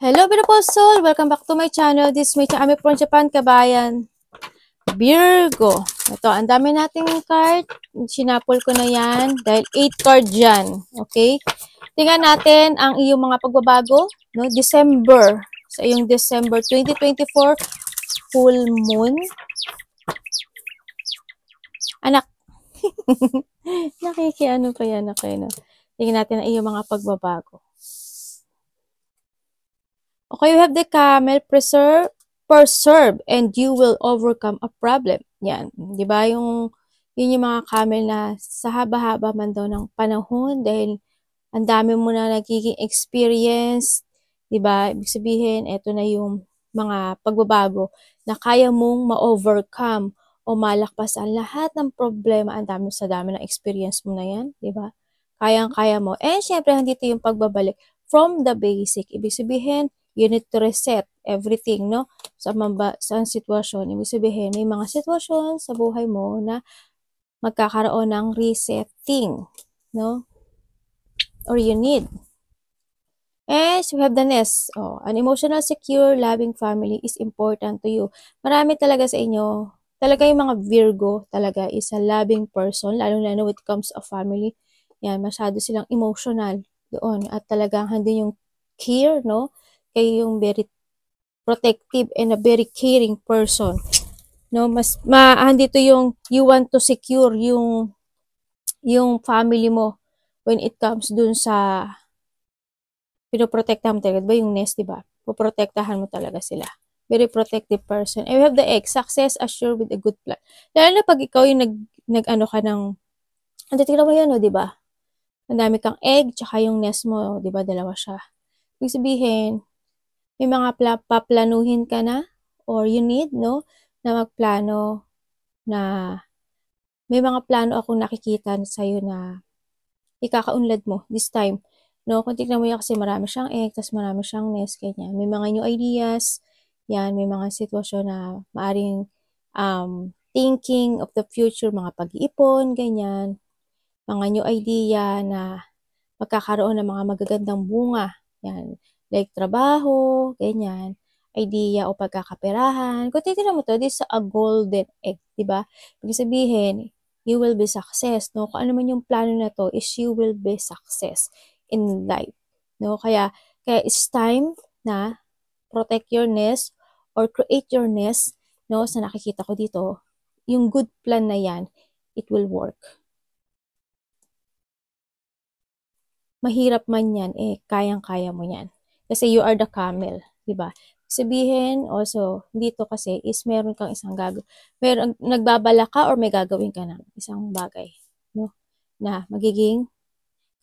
Hello, beautiful soul! Welcome back to my channel. This is my channel from Japan, kabayan. Virgo. Ito, ang dami nating card. Sinapol ko na yan dahil 8 card dyan. Okay? Tingnan natin ang iyong mga pagbabago. No? December. Sa iyong December 2024 full moon. Anak. Nakikiano pa yan ako. No? Tingnan natin ang iyong mga pagbabago. Okay, we have the camel, preserve, and you will overcome a problem. Yan. Di ba? Yun yung mga camel na sa haba-haba man daw ng panahon dahil ang dami mo na nagiging experience. Di ba? Ibig sabihin, ito na yung mga pagbabago na kaya mong ma-overcome o malakpasan lahat ng problema. Ang dami sa dami ng experience mo na yan. Di ba? Kayang-kaya mo. And syempre, dito yung pagbabalik from the basic. Ibig sabihin, you need to reset everything, no? Sa sitwasyon. Ibig sabihin, may mga sitwasyon sa buhay mo na magkakaroon ng resetting, no? Or you need. And we have the nest. Oh, an emotional, secure, loving family is important to you. Marami talaga sa inyo, talaga yung mga Virgo talaga is a loving person, lalo-lalo when it comes to family. Yan, masyado silang emotional doon. At talagang handin yung care, no? Kayo yung very protective and a very caring person. No, andito yung you want to secure yung family mo when it comes dun sa pinoprotektahan mo talaga, ba yung nest, diba? Poprotektahan mo talaga sila. Very protective person. And we have the egg, success assured with a good plan. Lalo na pag ikaw yung nag-ano ka ng, tignan mo yan, diba? Ang dami kang egg, tsaka yung nest mo, diba? Dalawa siya. Ibig sabihin, may mga paplanuhin ka na or you need, no, na magplano na may mga plano akong nakikita sa'yo na ikakaunlad mo this time. No, kung tignan mo yan kasi marami siyang egg, tas marami siyang nest, ganyan. May mga new ideas, yan, may mga sitwasyon na maaring thinking of the future, mga pag-iipon, ganyan. Mga new idea na magkakaroon ng mga magagandang bunga, yan. Like trabaho, ganyan, idea o pagkakaperahan. Kung titignan mo to, this is a golden egg, diba? Ibig sabihin, you will be success, no? Kung ano man yung plano na to, is you will be success in life, no? Kaya it's time na protect your nest or create your nest, no? Sa nakikita ko dito, yung good plan na yan, it will work. Mahirap man yan, kayang-kaya mo yan. Kasi you are the camel, di ba? Sabihin, also, dito kasi is meron kang isang meron, nagbabala ka or may gagawin ka ng isang bagay, no? Na magiging,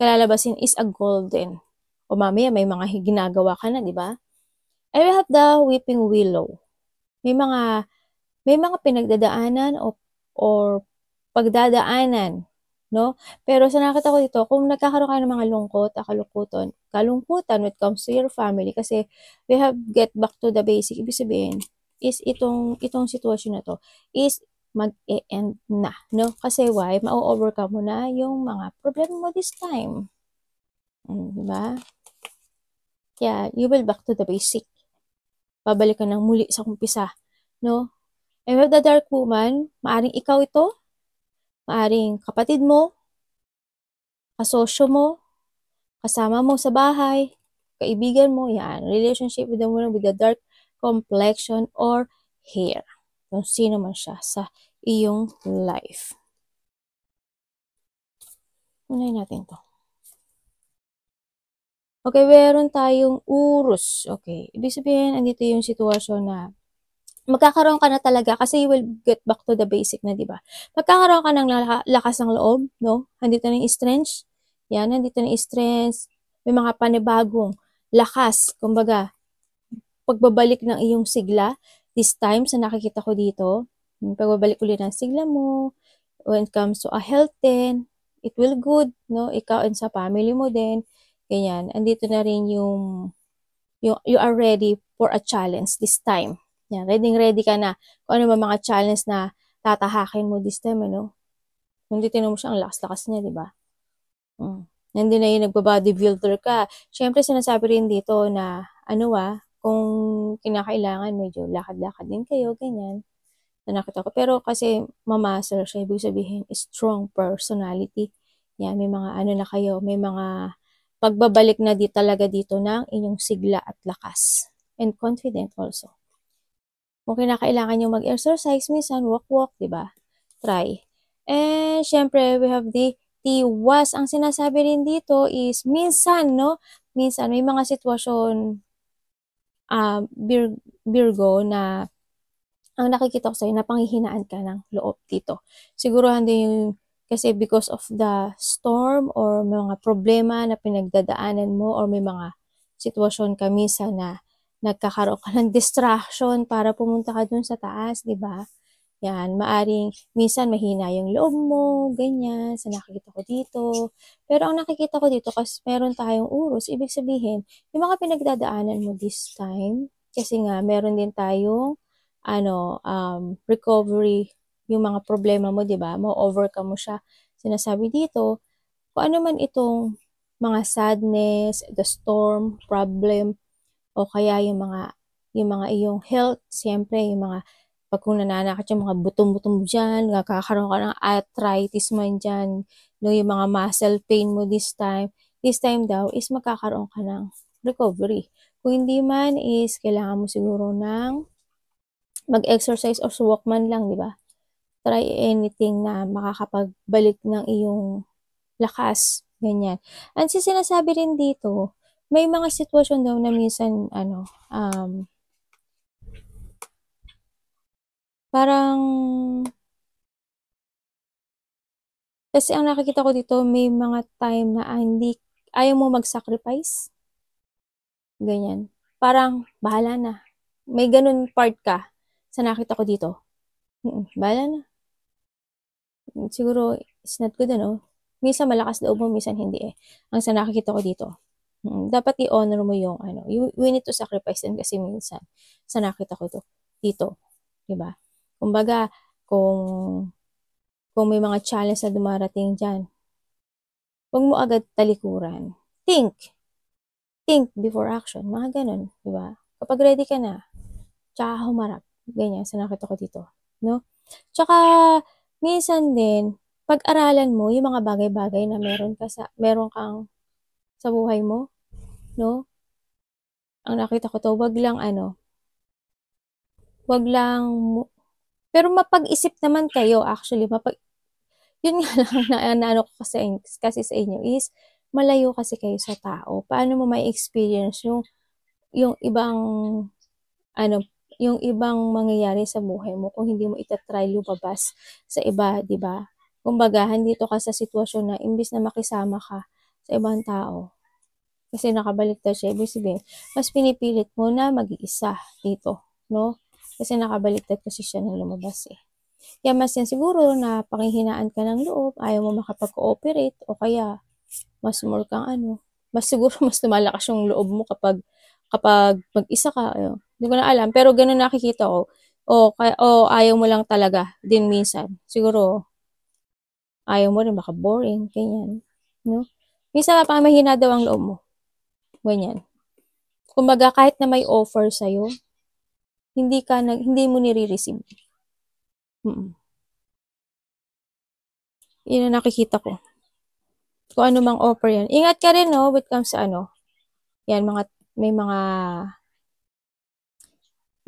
kalalabasin is a golden. O mamaya may mga ginagawa ka na, di ba? And we have the weeping willow. May mga pinagdadaanan or pagdadaanan, no? Pero sa nakita ko dito, kung nagkakaroon kayo ng mga kalungkutan when it comes to your family, kasi we have get back to the basic, ibig sabihin, is itong sitwasyon na to, is mag-e-end na, no? Kasi why? Ma-overcome mo na yung mga problema mo this time. Diba? Kaya, you will back to the basic. Babalik ka ng muli sa kumpisa, no? And with the dark woman, maaring ikaw ito, maaring kapatid mo, kasosyo mo, kasama mo sa bahay, kaibigan mo, yan, relationship with the woman with the dark complexion or hair. Kung sino man siya sa iyong life. Unahin natin to. Okay, meron tayong urus. Okay, ibig sabihin, andito yung sitwasyon na magkakaroon ka na talaga kasi you will get back to the basic na, di ba? Magkakaroon ka ng lakas ng loob, no? Andito na yung strength. Yan, andito na yung strength. May mga panibagong lakas, kumbaga, pagbabalik ng iyong sigla. This time, sa nakikita ko dito, pagbabalik ulit ng sigla mo, when it comes to a health din, it will good, no? Ikaw and sa family mo din. Ganyan. Andito na rin yung you are ready for a challenge this time. Yan, ready ka na. Kung ano ba mga challenge na tatahakin mo this time, ano? Kung titignan mo siya, ang lakas-lakas niya, di ba? Nandun na yung nagba-bodybuilder ka. Siyempre, sinasabi rin dito na kung kinakailangan medyo lakad-lakad din kayo, ganyan. Na nakita ko. Pero kasi mamuscle siya, ibig sabihin, strong personality. Yan, may mga na kayo, may mga pagbabalik na talaga dito ng inyong sigla at lakas. And confident also. Kung kinakailangan nyo mag-exercise, minsan walk-walk, di ba? Try. And syempre, we have the tiwas. Ang sinasabi rin dito is minsan, no? Minsan, may mga sitwasyon, Virgo, na ang nakikita ko sa'yo, napanghihinaan ka ng loob dito. Siguro hindi kasi because of the storm or mga problema na pinagdadaanan mo or may mga sitwasyon ka minsan na nagkakaroon ka ng distraction para pumunta ka dun sa taas, di ba? Yan, maaring minsan mahina yung loob mo, ganyan, sa nakikita ko dito. Pero ang nakikita ko dito, kasi meron tayong urus, ibig sabihin, yung mga pinagdadaanan mo this time, kasi nga, meron din tayong, recovery, yung mga problema mo, di ba? Ma-overcome mo siya. Sinasabi dito, kung ano man itong mga sadness, the storm, problem, o kaya yung mga iyong health, siyempre, yung mga pag kung nananakit yung mga butong-butong dyan, nakakaroon ka ng arthritis man dyan, no, yung mga muscle pain mo this time daw is magkakaroon ka ng recovery. Kung hindi man is kailangan mo siguro ng mag-exercise or walk man lang, di ba? Try anything na makakapagbalik ng iyong lakas, ganyan. Ang sinasabi rin dito, may mga sitwasyon daw na minsan, parang, kasi ang nakikita ko dito, may mga time na ayaw mo mag-sacrifice. Ganyan. Parang, bahala na. May ganun part ka sa nakita ko dito. Bahala na. Siguro, it's not good, Minsan malakas loob mo, minsan hindi eh. Ang sa nakikita ko dito. Dapat i-honor mo yung, we need to sacrifice din kasi minsan sa nakita ko dito. Diba? Kumbaga, kung may mga challenge na dumarating dyan, huwag mo agad talikuran. Think before action. Mga ganun, di ba? Kapag ready ka na, tsaka humarap. Ganyan, sa nakita ko dito. No? Tsaka, minsan din, pag-aralan mo yung mga bagay-bagay na meron kang sa buhay mo, no? Ang nakita ko to, wag lang, pero mapag-isip naman kayo, actually, yun nga lang na ko kasi sa inyo is, malayo kasi kayo sa tao. Paano mo may experience yung ibang, yung ibang mangyayari sa buhay mo kung hindi mo itatry lumabas sa iba, di ba? Kumbaga, dito ka sa sitwasyon na imbis na makisama ka sa ibang tao, kasi nakabaliktad siya, ibig sabihin, mas pinipilit mo na mag-iisa dito, no? Kasi nakabaliktad kasi siya nang lumabas eh. Kaya mas yan siguro na panghihinaan ka ng loob, ayaw mo makapag-cooperate, o kaya mas more kang mas siguro mas lumalakas yung loob mo kapag mag-isa ka. Hindi ko na alam, pero ganun nakikita ko. O ayaw mo lang talaga din minsan. Siguro, ayaw mo rin, baka boring, ganyan. No? Minsan pa mahina daw ang loob mo. Ganyan. Kumbaga, kahit na may offer sa'yo, hindi mo nire-receive. Yun ang nakikita ko. Kung ano mang offer yan. Ingat ka rin, no, when it comes sa yan, may mga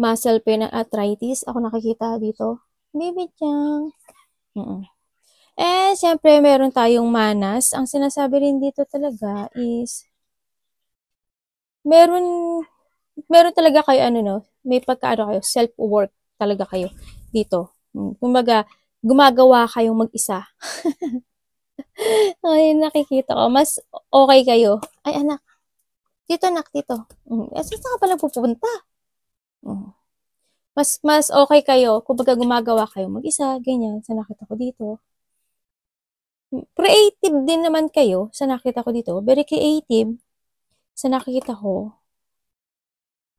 muscle pain at arthritis. Ako nakikita dito. Baby Chang. Siyempre, meron tayong manas. Ang sinasabi rin dito talaga is, meron talaga kayo, may kayo, self-work talaga kayo dito. Kumbaga, gumagawa kayong mag-isa. Ay, nakikita ko. Mas okay kayo. Ay, anak. Dito, dito. Saan ka pala pupunta? Mas okay kayo. Kumbaga, gumagawa kayo mag-isa. Ganyan. Sa nakita ko dito. Creative din naman kayo. Sa nakita ko dito. Very creative. Sa nakikita ko.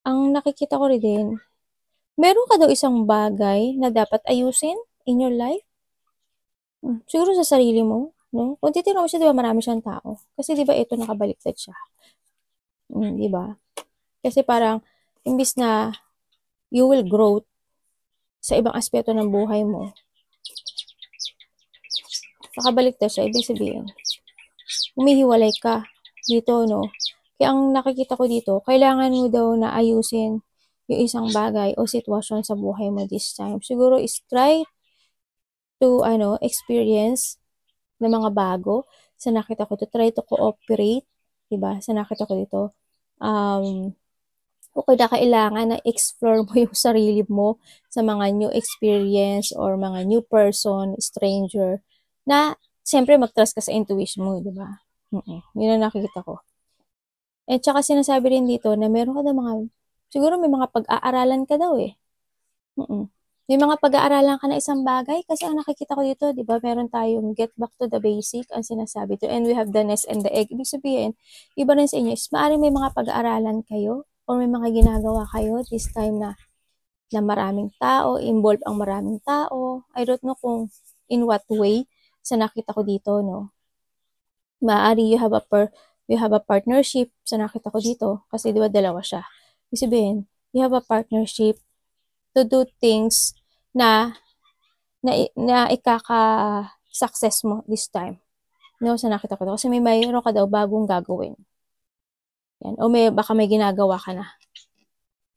Ang nakikita ko rin din, meron ka daw isang bagay na dapat ayusin in your life. Siguro sa sarili mo, no? Kung titignan mo siya, di ba marami siyang tao? Kasi di ba ito nakabaliktad siya. Di ba? Kasi parang, imbis na you will grow sa ibang aspeto ng buhay mo, nakabaliktad siya, ibig sabihin, humihiwalay ka dito, no? Kaya ang nakikita ko dito, kailangan mo daw na ayusin yung isang bagay o sitwasyon sa buhay mo this time. Siguro is try to, experience ng mga bago. Sa nakita ko to, try to cooperate, diba? Sa nakita ko dito, o kaya kailangan na explore mo yung sarili mo sa mga new experience or mga new person, stranger, na siyempre mag-trust ka sa intuition mo, di ba? Yun ang nakikita ko. At saka sinasabi rin dito na meron ka daw siguro may mga pag-aaralan ka daw eh. May mga pag-aaralan ka na isang bagay kasi ang nakikita ko dito, di ba, meron tayong get back to the basic, ang sinasabi to, and we have the nest and the egg. Ibig sabihin, iba rin sa inyo, is maaaring may mga pag-aaralan kayo or may mga ginagawa kayo this time na maraming tao, involved ang maraming tao. I don't know kung in what way sa nakita ko dito, no? Maaari you have a partnership sa nakita ko dito kasi di ba dalawa siya. Ibig sabihin, you have a partnership to do things na ikaka-success mo this time. No, sa nakita ko to. Kasi mayroon ka daw bagong gagawin. Yan. O baka may ginagawa ka na.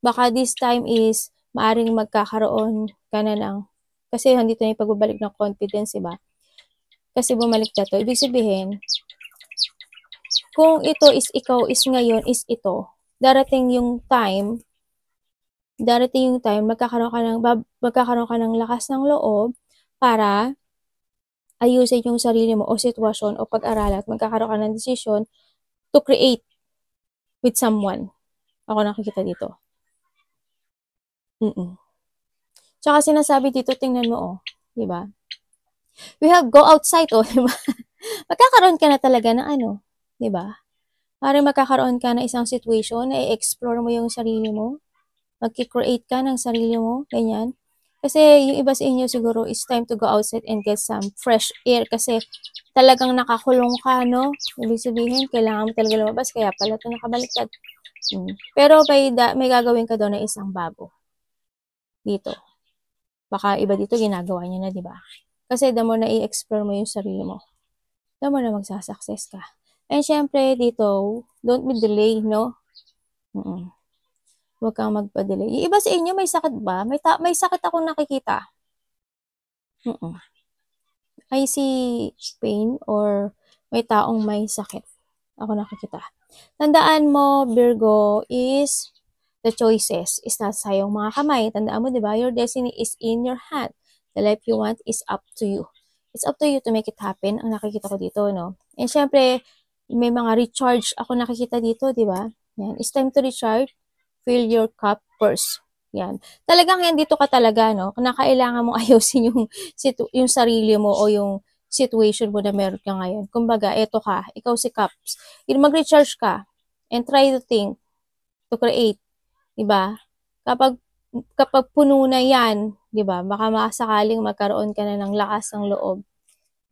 Baka this time is maaring magkakaroon ka na ng, kasi handito na yung pagbabalik ng confidence, diba? Kasi bumalik na to. Ibig sabihin, kung ito is ikaw is ngayon is ito, darating yung time, magkakaroon ka ng lakas ng loob para ayusin yung sarili mo o sitwasyon o pag-aralan at magkakaroon ka ng desisyon to create with someone. Ako nakikita dito. Tsaka sinasabi dito, tingnan mo, oh, di ba? We have go outside, oh, di ba? Magkakaroon ka na talaga ng di ba? Para magkakaroon ka ng isang situation na i-explore mo yung sarili mo, magki-create ka ng sarili mo, ganyan. Kasi yung iba sa inyo siguro is time to go outside and get some fresh air kasi talagang nakakulong ka, no? Ibig sabihin, kailangan mo talaga lumabas, kaya pala ito nakabaliktad. Pero may gagawin ka doon na isang bago. Dito. Baka iba dito ginagawa niya na, di ba? Kasi the more na i-explore mo yung sarili mo, the more na magsasucess ka. And syempre, dito, don't be delay, no? Huwag kang magpa-delay. Yung iba sa inyo, may sakit ba? May sakit akong nakikita. I see pain or may taong may sakit. Ako nakikita. Tandaan mo, Virgo, is the choices is nasa iyong mga kamay. Tandaan mo, di ba? Your destiny is in your hand. The life you want is up to you. It's up to you to make it happen. Ang nakikita ko dito, no? And syempre, may mga recharge ako nakikita dito, di ba? Yan. It's time to recharge. Fill your cup first. Yan. Talagang yan dito ka talaga, no? Kailangan mong ayusin yung sarili mo o yung situation mo na meron ka ngayon. Kumbaga, eto ka, ikaw si Cups. Mag-recharge ka and try to think, to create. Diba? Kapag puno na yan, diba? Baka makasakaling magkaroon ka na ng lakas ng loob.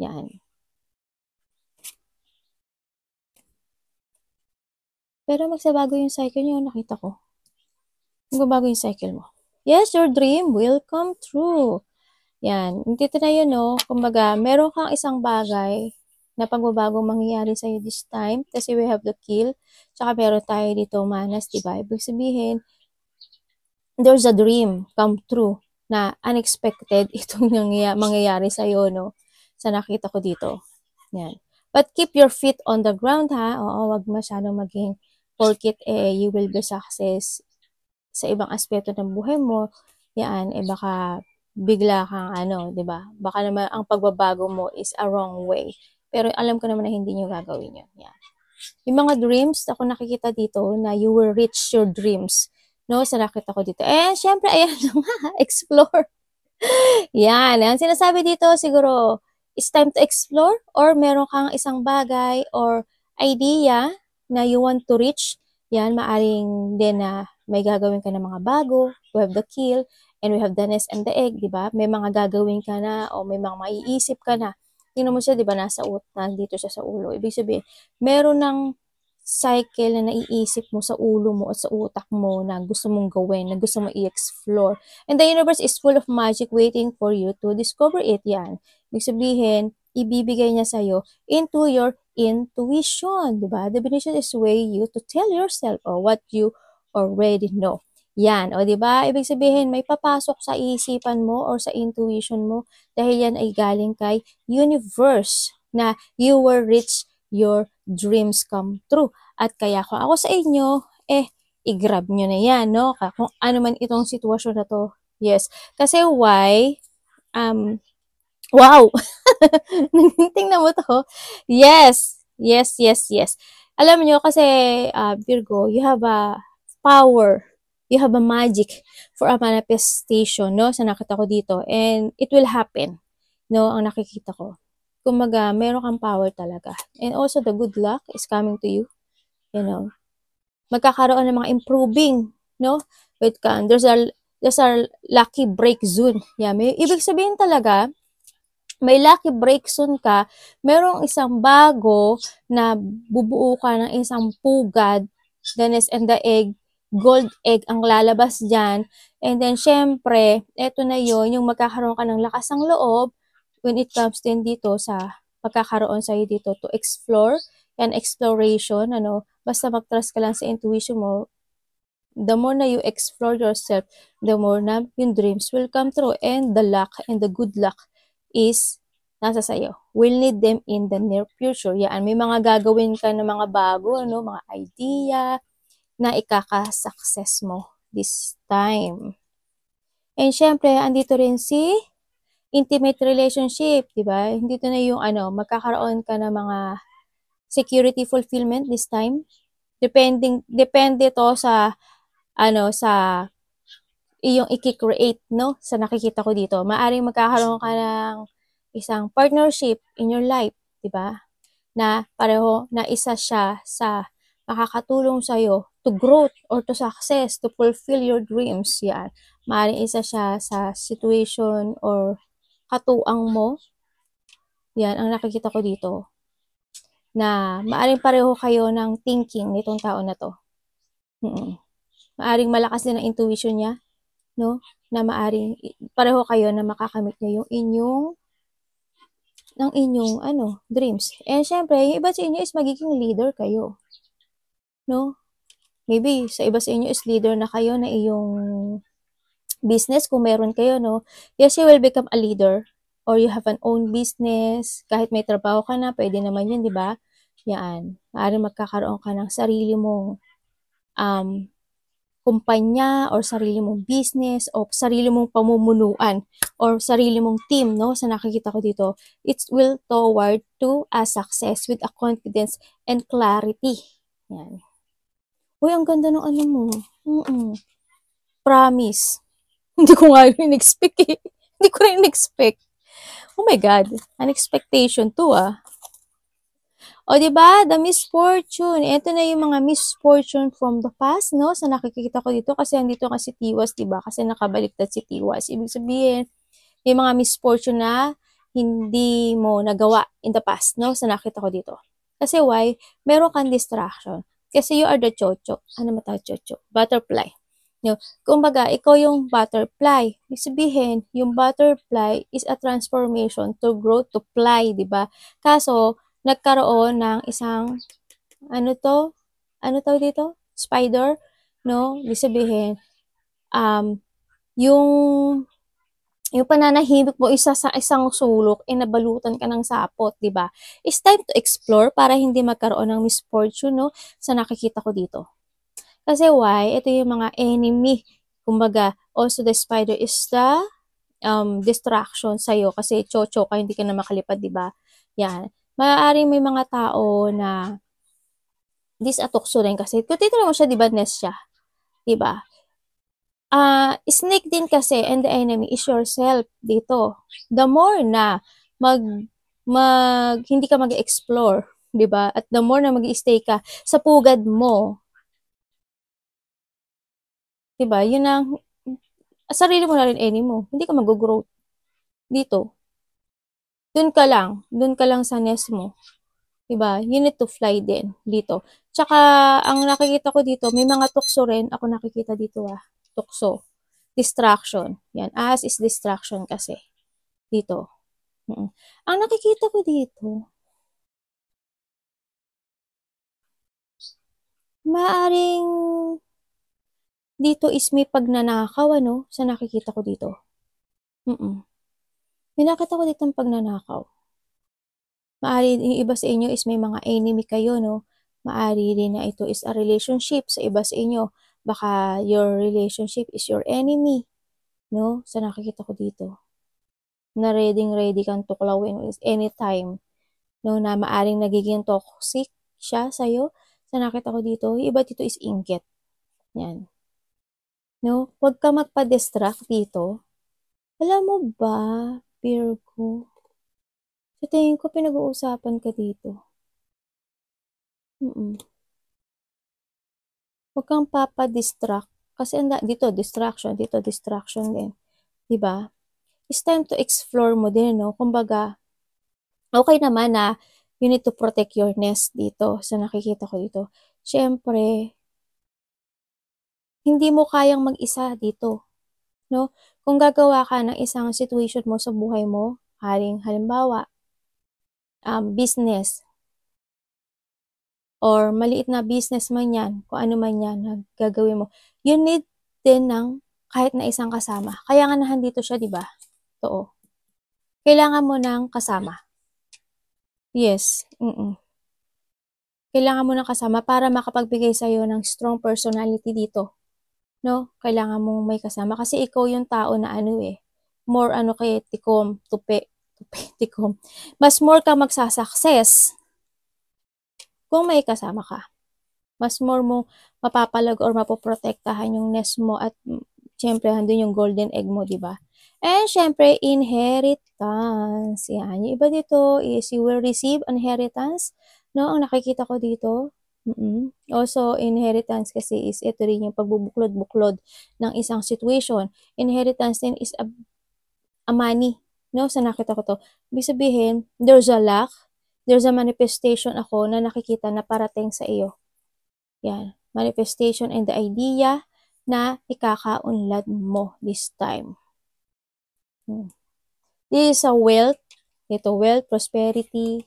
Yan. Pero magsabago yung cycle nyo, nakita ko. Magbabago yung cycle mo. Yes, your dream will come true. Yan. Dito na yun, no? Kumbaga, meron kang isang bagay na pagbabagong mangyayari sa'yo this time kasi we have the kill. Tsaka meron tayo dito manas, diba? Ibig sabihin, there's a dream come true na unexpected itong mangyayari sa'yo, no? Sa nakita ko dito. Yan. But keep your feet on the ground, ha? Oo, wag masyadong maging porkit, you will be success sa ibang aspeto ng buhay mo. Yan, baka bigla kang diba? Baka naman ang pagbabago mo is a wrong way. Pero alam ko naman na hindi nyo gagawin yun. Yan. Yung mga dreams, ako nakikita dito na you will reach your dreams. No, sa nakita ko dito. Syempre, ayan explore. Yan. Ang sinasabi dito, siguro, it's time to explore or meron kang isang bagay or idea na you want to reach. Yan, maaring din na may gagawin ka na mga bago. We have the kill and we have the nest and the egg, di ba? May mga gagawin ka na o may mga maiisip ka na. Tingnan mo siya, di ba? Nandito siya sa ulo. Ibig sabihin, meron ng cycle na naiisip mo sa ulo mo at sa utak mo na gusto mong gawin, na gusto mong i-explore. And the universe is full of magic waiting for you to discover it. Yan. Ibig sabihin, ibibigay niya sa'yo into your intuition. Diba? Divination is way you to tell yourself what you already know. Yan. O diba? Ibig sabihin, may papasok sa isipan mo or sa intuition mo dahil yan ay galing kay universe na you will reach your dreams come true. At kaya kung ako sa inyo, i-grab nyo na yan, no? Kung ano man itong sitwasyon na to. Yes. Kasi why? Wow! Tingnan mo to. Yes. Yes, yes, yes. Alam nyo, kasi Virgo, you have a power. You have a magic for a manifestation, no? Sa nakita ko dito. And it will happen, no? Ang nakikita ko. Kumaga, meron kang power talaga. And also, the good luck is coming to you. You know, magkakaroon ng mga improving, no? Wait ka, there's a lucky break zone. Yeah, may ibig sabihin talaga, may lucky break zone ka, merong isang bago na bubuo ka ng isang pugad, the nest and the egg, gold egg ang lalabas dyan. And then, syempre, eto na yon yung magkakaroon ka ng lakas ng loob when it comes din dito sa pagkakaroon sa'yo dito to explore and exploration, ano, basta mag-trust ka lang sa intuition mo, the more na you explore yourself, the more na yung dreams will come true and the luck and the good luck is nasa sa'yo. We'll need them in the near future. Yan, may mga gagawin ka ng mga bago, ano, mga idea na ikaka-success mo this time. And syempre, andito rin si intimate relationship, di ba? Dito na yung magkakaroon ka ng mga security fulfillment this time. Depende to sa sa iyong i-create, no? Sa nakikita ko dito. Maaring magkakaroon ka ng isang partnership in your life, di ba? Na pareho na isa siya sa makakatulong sa'yo to growth or to success, to fulfill your dreams. Yan. Maaring isa siya sa situation or katuang mo. Yan, ang nakikita ko dito. Na maaring pareho kayo ng thinking nitong tao na to. Maaring malakas din ang intuition niya, no? Na maaring pareho kayo na makakamit niya yung inyong dreams. And syempre, yung iba sa inyo is magiging leader kayo. No? Maybe sa iba sa inyo is leader na kayo na iyong business kung meron kayo, no? Yes, you will become a leader or you have an own business. Kahit may trabaho ka na, pwede naman yun, di ba? Yan. Maaaring magkakaroon ka ng sarili mong kumpanya or sarili mong business o sarili mong pamumunuan or sarili mong team, no? Sa nakikita ko dito, it will toward to a success with a confidence and clarity. Yan. Uy, ang ganda ng mo. Promise. Hindi ko nga rin expect eh. Hindi ko rin expect. Oh my God. An expectation to O, diba? The misfortune. Ito na yung mga misfortune from the past, no? Sa nakikita ko dito kasi andito kasi Tiwas, diba? Kasi nakabaliktad si Tiwas. Ibig sabihin, may mga misfortune na hindi mo nagawa in the past, no? Sa nakita ko dito. Kasi why? Meron kang distraction. Kasi you are the chocho. Ano matawag chocho? Butterfly. No? Kumbaga, ikaw yung butterfly. Ibig sabihin, yung butterfly is a transformation to grow to fly, di ba? Kaso, nagkaroon ng isang, ano tawag dito? Spider, no? Ibig sabihin, yung pananahimik mo isa sa isang sulok, nabalutan ka ng sapot, di ba? It's time to explore para hindi magkaroon ng misfortune, no? Sa nakikita ko dito. Kasi why? Ito yung mga enemy. Kumbaga, also the spider is the distraction sa'yo. Kasi chocho ka, hindi ka na makalipad, di ba? Yan. Maaaring may mga tao na disatokso rin kasi. Kung titignan mo siya, di ba, nest siya? Di ba? Snake din kasi and the enemy is yourself dito. The more na hindi ka mag-explore, di ba? At the more na mag-stay ka sa pugad mo, diba? Yun ang sarili mo na rin enemy mo. Hindi ka mag-grow dito. Doon ka lang sa nest mo. Diba? You need to fly din dito. Tsaka, ang nakikita ko dito, may mga tukso rin. Ako nakikita dito tukso. Distraction. Yan. Ahas is distraction kasi. Dito. Ang nakikita ko dito, maaring dito is may pagnanakaw, ano? Sa nakikita ko dito. May nakita ko dito ang pagnanakaw. Maari yung iba sa inyo is may mga enemy kayo, no? Maari rin na ito is a relationship sa iba sa inyo. Baka your relationship is your enemy, no? Sa nakikita ko dito. Na ready kang tuklawin anytime, no? Na maaring nagiging toxic siya sa'yo. Sa nakita ko dito, yung iba dito is inggit. Yan. No? Huwag ka magpa-distract dito. Alam mo ba, Virgo? Sa tingin ko, pinag-uusapan ka dito. Huwag kang papa-distract. Kasi dito, distraction din. Diba? It's time to explore mo din, no? Kumbaga, okay naman na you need to protect your nest dito sa nakikita ko dito. Siyempre, hindi mo kayang mag-isa dito, no? Kung gagawa ka ng isang situation mo sa buhay mo, halimbawa, business, or maliit na business man yan, kung ano man yan na gagawin mo, you need din ng kahit na isang kasama. Kaya nga nandito siya, di ba? Totoo. Kailangan mo ng kasama. Yes. Kailangan mo ng kasama para makapagbigay sa'yo ng strong personality dito. No? Kailangan mong may kasama. Kasi ikaw yung tao na more kay tikom, tupi, tikom. Mas more ka magsasucess kung may kasama ka. Mas more mo mapapalag or mapoprotektahan yung nest mo at syempre handun yung golden egg mo, di ba? And syempre, inheritance. Yan. Yung iba dito is you will receive inheritance. No? Ang nakikita ko dito. Also, inheritance kasi is ito rin yung pagbubuklod-buklod ng isang situation. Inheritance din is a money. No? Sa nakita ko to. Ibig sabihin, there's a lack, there's a manifestation ako na nakikita na parating sa iyo. Yan. Manifestation and the idea na ikakaunlad mo this time. This is a wealth. Ito, wealth, prosperity.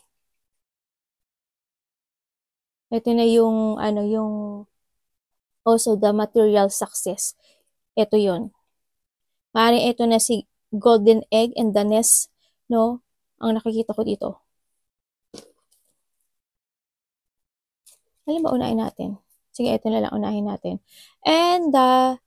Ito na yung, yung also the material success. Ito yun. Maaaring ito na si golden egg and the nest, no? Ang nakikita ko dito. Alam ba, unahin natin. Sige, ito na lang, unahin natin. And the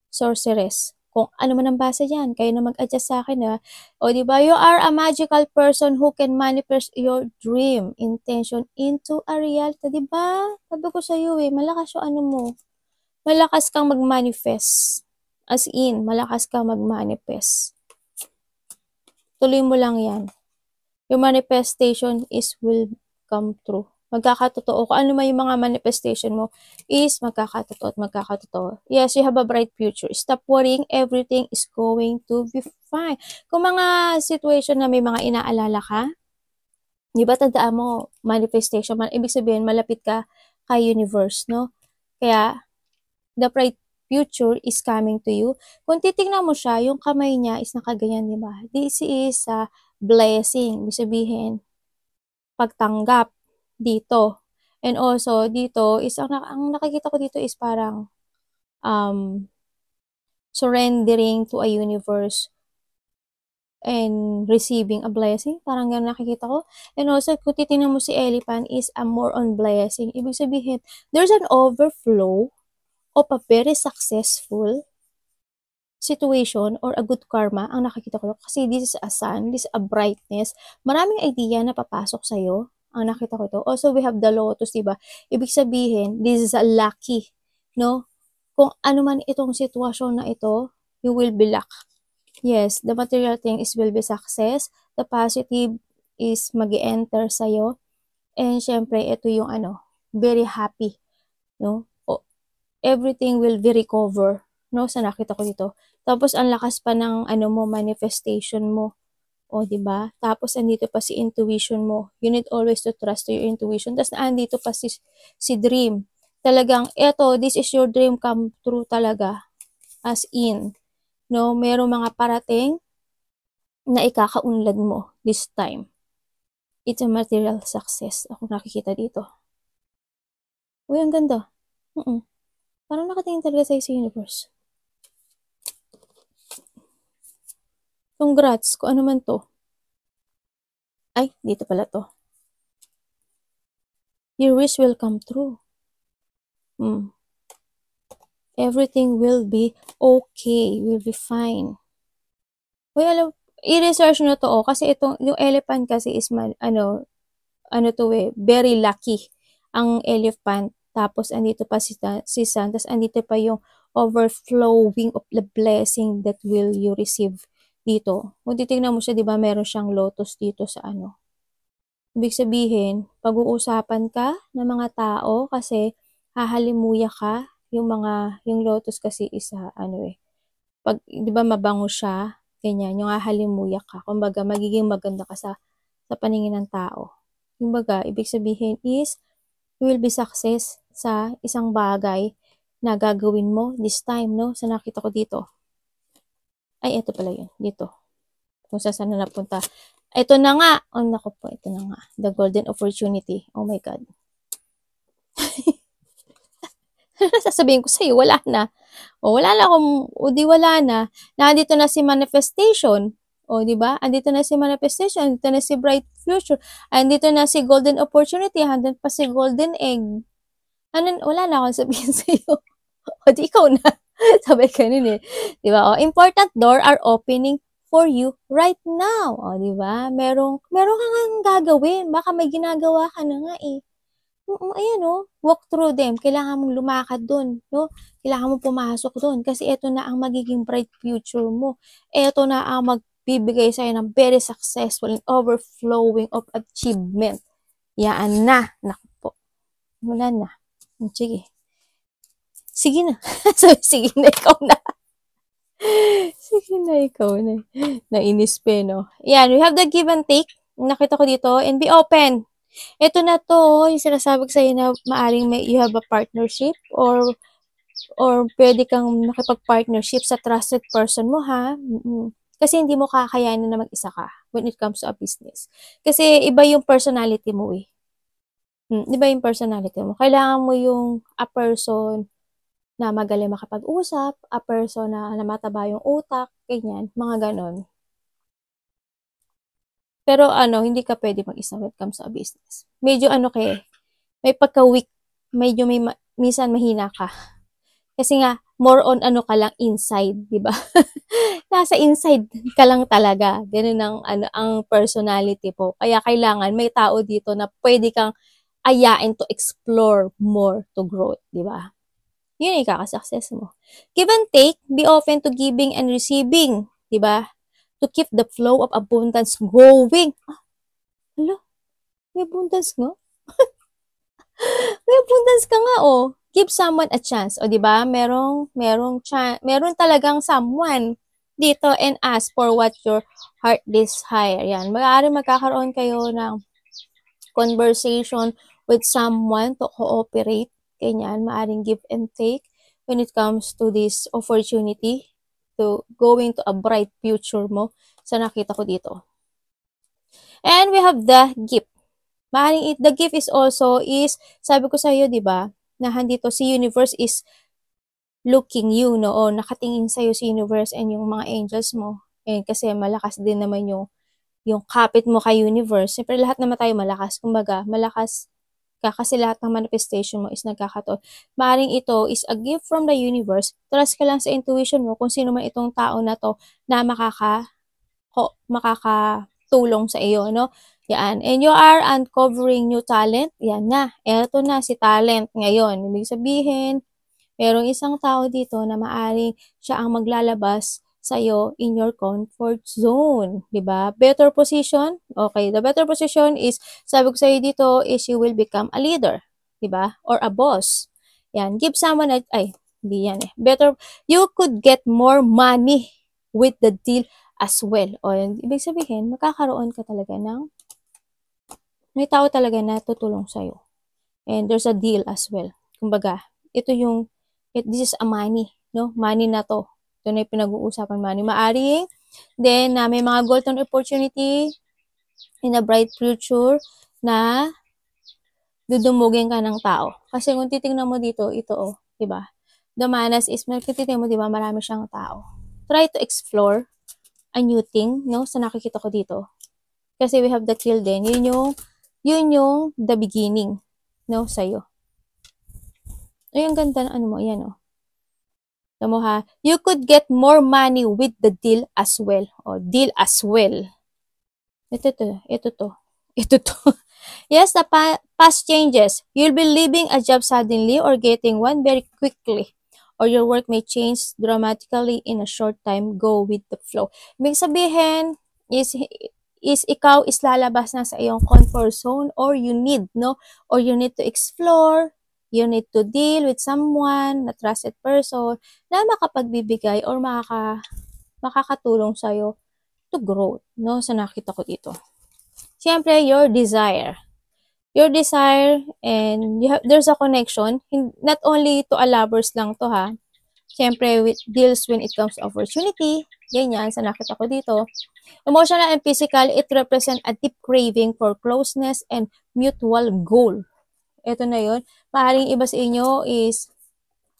sorceress. Kung ano man ang basa dyan, kayo na mag-adjust sa akin, O, diba? You are a magical person who can manifest your dream, intention into a reality, diba? Sabi ko sa'yo, malakas yung mo. Malakas kang mag-manifest. As in, malakas kang mag-manifest. Tuloy mo lang yan. Your manifestation will come true. Magkakatotoo. Kung ano man yung mga manifestation mo is magkakatotoo at magkakatotoo. Yes, you have a bright future. Stop worrying. Everything is going to be fine. Kung mga situation na may mga inaalala ka, di ba tandaan mo, manifestation, ibig sabihin, malapit ka kay universe, no? Kaya, the bright future is coming to you. Kung titingnan mo siya, yung kamay niya is nakaganyan, di ba? This is a blessing. Ibig sabihin, pagtanggap dito. And also, dito is, ang nakikita ko dito is parang surrendering to a universe and receiving a blessing. Parang ganun nakikita ko. And also, kung titingnan mo si elephant is a more on blessing. Ibig sabihin, there's an overflow of a very successful situation or a good karma ang nakikita ko. Kasi this is a sun, this is a brightness. Maraming idea na papasok sa'yo. Ang nakita ko ito. Also, we have the lotus, diba? Ibig sabihin, this is a lucky, no? Kung ano man itong sitwasyon na ito, you will be luck. Yes, the material thing is will be success. The positive is mag-enter sa'yo. And syempre, ito yung very happy, no? Everything will be recover, no? Sa nakita ko dito. Tapos, ang lakas pa ng manifestation mo. O, di ba? Tapos, andito pa si intuition mo. You need always to trust to your intuition. Tapos, andito pa si dream. Talagang, eto, this is your dream come true talaga. As in, no? Merong mga parating na ikakaunlad mo this time. It's a material success. Ako nakikita dito. Uy, ang ganda. Parang nakatingin talaga sa'yo sa universe. Congrats, kung ano man to. Ay, dito pala to. Your wish will come true. Everything will be okay. Will be fine. Uy, alam, i-research nyo to, kasi itong, yung elephant kasi is, very lucky. Ang elephant. Tapos, andito pa si sun. Tapos, andito pa yung overflowing of the blessing that will you receive dito. Kung titignan mo siya, di ba, meron siyang lotus dito sa Ibig sabihin, pag-uusapan ka ng mga tao kasi hahalimuya ka. Yung lotus kasi isa, pag, di ba, mabango siya, ganyan, yung hahalimuya ka. Kumbaga, magiging maganda ka sa paningin ng tao. Kumbaga, ibig sabihin is, you will be success sa isang bagay na gagawin mo this time, no? Sa nakita ko dito. Ay, ito pala yun. Dito. Kung saan na napunta. Ito na nga. Oh, naku po. Ito na nga. The golden opportunity. Oh my God. Sasabihin ko sa'yo, wala na. O, wala na akong, o di wala na. Nandito na si manifestation. O, di ba? Andito na si manifestation. Andito na si bright future. Andito na si golden opportunity. Andito pa si golden egg. Wala na akong sabihin sa'yo. O, di ikaw na. Sabi ka nun eh. Di ba? O, important door are opening for you right now. O, di ba? Meron ka nga gagawin. Baka may ginagawa ka na nga eh. Ayan o, walk through them. Kailangan mong lumakad dun, no? Kailangan mong pumasok dun kasi ito na ang magiging bright future mo. Ito na ang magbibigay sa'yo ng very successful and overflowing of achievement. Yan na. Naku po. Wala na. Sige. Sige na. Sige na, ikaw na. Sige na, ikaw na. Nainis pa, no? Yan, we have the give and take. Nakita ko dito. And be open. Ito na to, yung sinasabi ko sa'yo na maaring you have a partnership or pwede kang makipag-partnership sa trusted person mo, ha? Kasi hindi mo kakayanin na mag-isa ka when it comes to a business. Kasi iba yung personality mo eh. Iba yung personality mo. Kailangan mo yung a person na magaling makapag-usap, a person na mataba yung utak, ganyan, mga ganon. Pero hindi ka pwede mag-isa when it comes to a business. Medyo may pagka-weak, medyo minsan mahina ka. Kasi nga, more on ka lang inside, di ba? Nasa inside ka lang talaga. Ganun ang personality po. Kaya kailangan may tao dito na pwede kang ayain to explore more to growth, di ba? Yun ay kakasuccess mo. Give and take, be open to giving and receiving, di ba? To keep the flow of abundance going. Hala, may abundance nga? May abundance ka nga, oh. Give someone a chance. O, di ba? Meron talagang someone dito and ask for what your heart desire. Yan. Maaari magkakaroon kayo ng conversation with someone to cooperate. Ganyan. Maaring give and take when it comes to this opportunity to going to a bright future mo sa nakita ko dito. And we have the gift. Maaring the gift is also sabi ko sa iyo, di ba, na handito si universe is looking you, no, o nakatingin sa iyo si universe and yung mga angels mo. Kasi malakas din naman yung kapit mo kay universe. Siyempre lahat naman tayo malakas. Kumbaga, malakas ka kasi lahat ng manifestation mo is nagkakataon. Maaring ito is a gift from the universe. Trust ka lang sa intuition mo kung sino man itong tao na to na makakatulong sa iyo, no? Yan. And you are uncovering new talent. Yan na. Eto na si talent ngayon. Ibig sabihin, merong isang tao dito na maaring siya ang maglalabas sa'yo in your comfort zone. Diba? Better position. Okay. The better position is, sabi ko sa'yo dito, is you will become a leader. Diba? Or a boss. Yan. Give someone hindi yan eh. Better, you could get more money with the deal as well. O, ibig sabihin, magkakaroon ka talaga ng, may tao talaga na tutulong sa'yo. And there's a deal as well. Kumbaga, ito yung, this is a money, no? Money na to. Ito na yung pinag-uusapan money. Maaring, then, may mga golden opportunity in a bright future na dudumugin ka ng tao. Kasi kung titingnan mo dito, ito, diba? The manas is, titingnan mo, diba, marami siyang tao. Try to explore a new thing, no? Sa nakikita ko dito. Kasi we have the kill din. Yun yung the beginning, no? Sa'yo. Ay, ang ganda na ano mo. Ayan, oh. Alam mo ha, you could get more money with the deal as well. O, deal as well. Ito to. Yes, the past changes. You'll be leaving a job suddenly or getting one very quickly. Or your work may change dramatically in a short time. Go with the flow. Ibig sabihin, is ikaw is lalabas na sa iyong comfort zone or you need, no? Or you need to explore. You need to deal with someone, a trusted person, na makapagbibigay or makakatulong sa'yo to grow, no? Sa nakita ko dito. Siyempre, your desire. Your desire and there's a connection. Not only to a lovers lang to ha. Siyempre, with deals when it comes to opportunity. Ganyan, sa nakita ko dito. Emotional and physical, it represents a deep craving for closeness and mutual goal. Ito na yun. Maaaring iba sa inyo is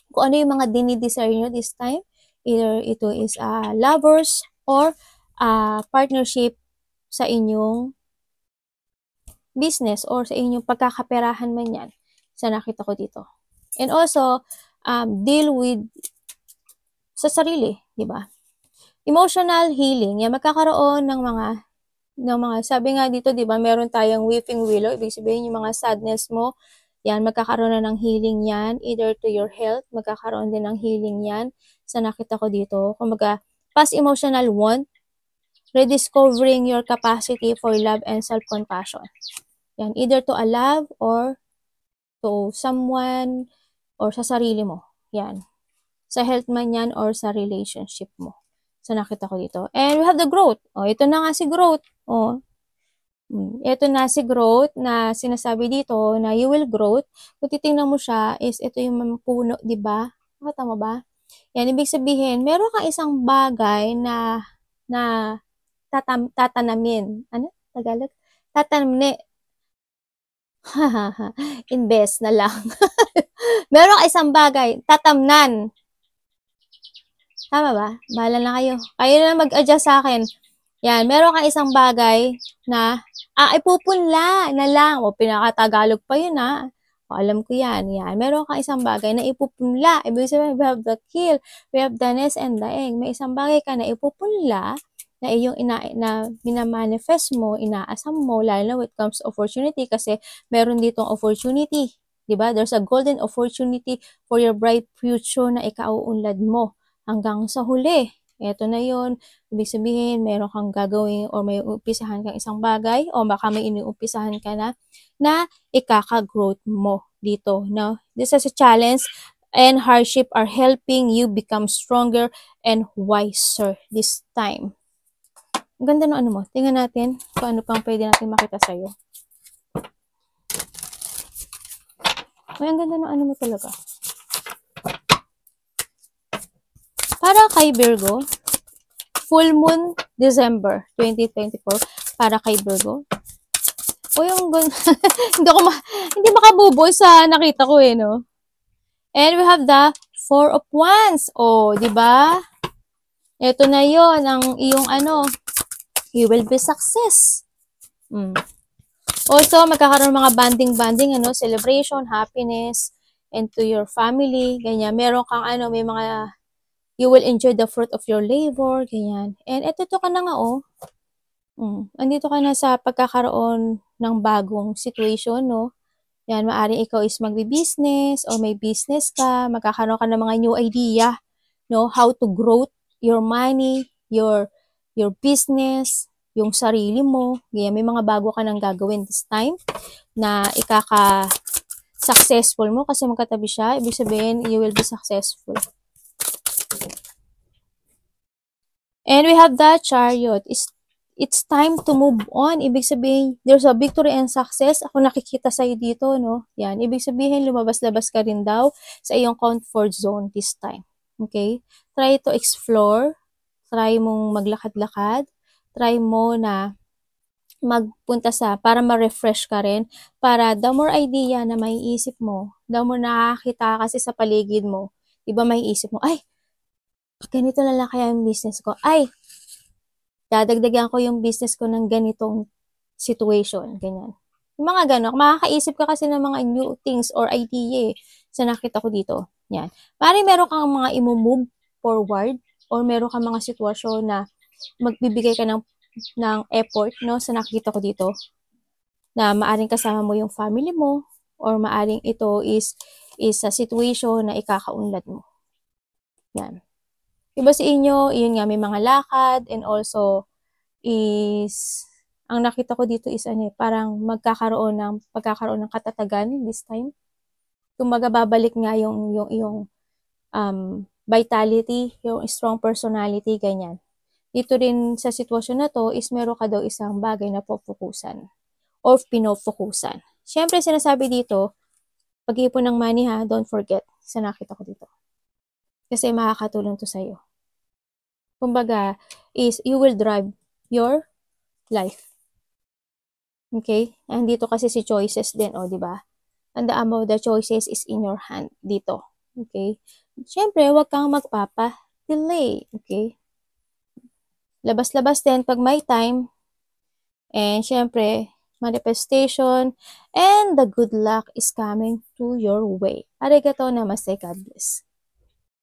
kung ano yung mga dinidesire nyo this time. Either ito is lovers or partnership sa inyong business or sa inyong pagkakaperahan man yan. Sa nakita ko dito. And also, deal with sa sarili, di ba? Emotional healing. Yan, magkakaroon ng mga, sabi nga dito, di ba, meron tayong weeping willow. Ibig sabihin yung mga sadness mo, yan, magkakaroon na ng healing yan, either to your health, magkakaroon din ng healing yan, sa nakita ko dito. Kumbaga, past emotional wound, rediscovering your capacity for love and self-compassion. Yan, either to a love or to someone or sa sarili mo. Yan. Sa health man yan or sa relationship mo. So, nakita ko dito. And we have the growth. O, ito na nga si growth. O, ito na si growth na sinasabi dito na you will growth. Kung titingnan mo siya is ito yung puno, di ba? Tama ba? Yan, ibig sabihin, meron kang isang bagay na tatanamin. Ano? Tagalog? Tatanamin. Invest na lang. Meron kang isang bagay, tatamnan. Tama ba? Bahala na kayo. Kayo na mag-adjust sa akin. Yan, meron kang isang bagay na, ipupunla na lang. O, pinaka-Tagalog pa yun O, alam ko yan. Yan, meron kang isang bagay na ipupunla. Ibig sabihin, we have the kill, we have the nest and the egg. May isang bagay ka na ipupunla na iyong minamanifest mo, inaasam mo, lalo na when it comes to opportunity kasi meron ditong opportunity. Diba? There's a golden opportunity for your bright future na ikauunlad mo. Hanggang sa huli, eto na yon. Ibig sabihin, meron kang gagawin or may umpisahan kang isang bagay o baka may inuumpisahan ka na ikaka-growth mo dito. Now, this is a challenge and hardship are helping you become stronger and wiser this time. Ang ganda ng ano mo. Tingnan natin kung ano pang pwede natin makita sa'yo. Ay, ang ganda ng ano mo talaga. Para kay Virgo, full moon December 2024 para kay Virgo. O yung hindi makabuboy sa nakita ko no. And we have the Four of Wands. O, di ba? Ito na 'yon ang iyong you will be success. Also, magkakaroon mga banding celebration, happiness, and to your family, ganyan. Meron kang may mga you will enjoy the fruit of your labor, ganyan. And eto ka na nga, andito ka na sa pagkakaroon ng bagong situation, no? Yan, maaaring ikaw is magbi-business o may business ka, magkakaroon ka ng mga new idea, no? How to grow your money, your business, yung sarili mo. Ganyan, may mga bago ka nang gagawin this time na ikaka-successful mo kasi magkatabi siya. Ibig sabihin, you will be successful. And we have the Chariot. It's time to move on. Ibig sabihin, there's a victory and success. Ako nakikita sa'yo dito, no? Yan. Ibig sabihin, lumabas-labas ka rin daw sa iyong comfort zone this time. Okay? Try to explore. Try mong maglakad-lakad. Try mo na magpunta para ma-refresh ka rin. Para the more idea na maiisip mo, the more nakakita kasi sa paligid mo, iba maiisip mo, ay, ganito na lang kaya yung business ko. Ay, dadagdagan ko yung business ko ng ganitong situation, ganyan. Yung mga gano'n, makakaisip ka kasi ng mga new things or idea sa nakita ko dito. Yan. Pari meron kang mga i-move forward or meron kang mga sitwasyon na magbibigay ka ng effort, no, sa nakita ko dito, na maaring kasama mo yung family mo or maaring ito is a situation na ikakaunlad mo. Yan. Iba sa inyo, yun nga, may mga lakad and also is, ang nakita ko dito is parang pagkakaroon ng katatagan this time. Kumbaga babalik nga yung vitality, yung strong personality, ganyan. Dito rin sa sitwasyon na to is meron ka daw isang bagay na pofokusan or pinofokusan. Siyempre, sinasabi dito, pag-iipon ng money ha, don't forget sa nakita ko dito. Kasi makakatulong to sa'yo. Kumbaga, is you will drive your life. Okay? And dito kasi si choices din, o, di ba? And the amount of the choices is in your hand dito. Okay? Siyempre, huwag kang magpapa-delay. Okay? Labas-labas din pag may time. And siyempre, manifestation and the good luck is coming to your way. Arigato namaste, God bless.